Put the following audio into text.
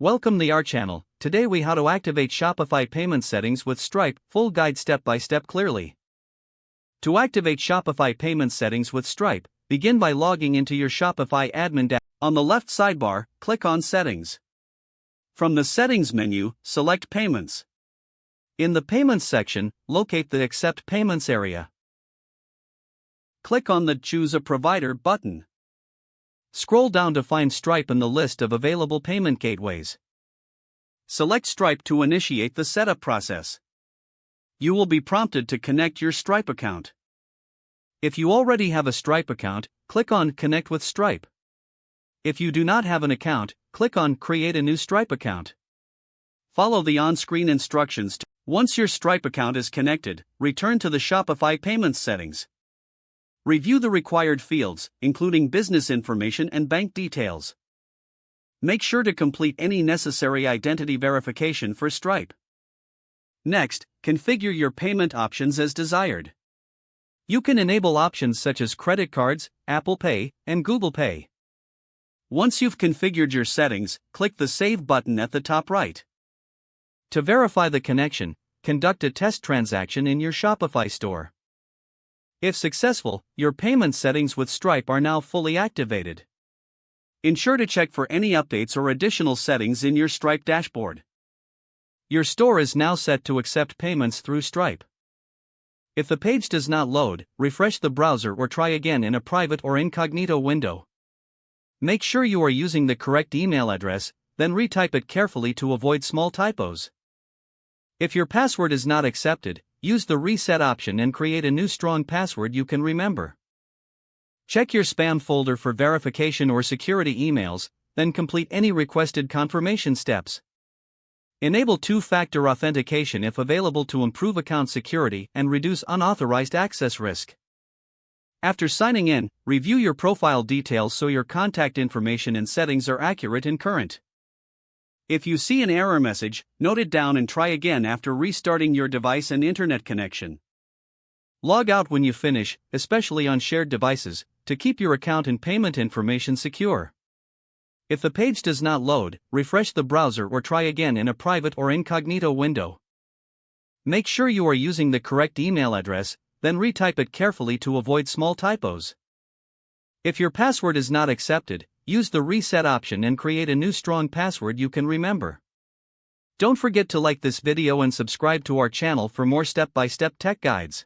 Welcome to our channel. Today we how to activate Shopify payment settings with Stripe, full guide step by step clearly. To activate Shopify payment settings with Stripe, begin by logging into your Shopify admin dashboard. On the left sidebar, click on Settings. From the Settings menu, select Payments. In the Payments section, locate the Accept Payments area. Click on the Choose a Provider button. Scroll down to find Stripe in the list of available payment gateways. Select Stripe to initiate the setup process. You will be prompted to connect your Stripe account. If you already have a Stripe account, click on Connect with Stripe. If you do not have an account, click on Create a new Stripe account. Follow the on-screen instructions. Once your Stripe account is connected, return to the Shopify payments settings. Review the required fields, including business information and bank details. Make sure to complete any necessary identity verification for Stripe. Next, configure your payment options as desired. You can enable options such as credit cards, Apple Pay, and Google Pay. Once you've configured your settings, click the Save button at the top right. To verify the connection, conduct a test transaction in your Shopify store. If successful, your payment settings with Stripe are now fully activated. Ensure to check for any updates or additional settings in your Stripe dashboard. Your store is now set to accept payments through Stripe. If the page does not load, refresh the browser or try again in a private or incognito window. Make sure you are using the correct email address, then retype it carefully to avoid small typos. If your password is not accepted, use the reset option and create a new strong password you can remember. Check your spam folder for verification or security emails, then complete any requested confirmation steps. Enable two-factor authentication if available to improve account security and reduce unauthorized access risk. After signing in, review your profile details so your contact information and settings are accurate and current. If you see an error message, note it down and try again after restarting your device and internet connection. Log out when you finish, especially on shared devices, to keep your account and payment information secure. If the page does not load, refresh the browser or try again in a private or incognito window. Make sure you are using the correct email address, then retype it carefully to avoid small typos. If your password is not accepted, use the reset option and create a new strong password you can remember. Don't forget to like this video and subscribe to our channel for more step-by-step tech guides.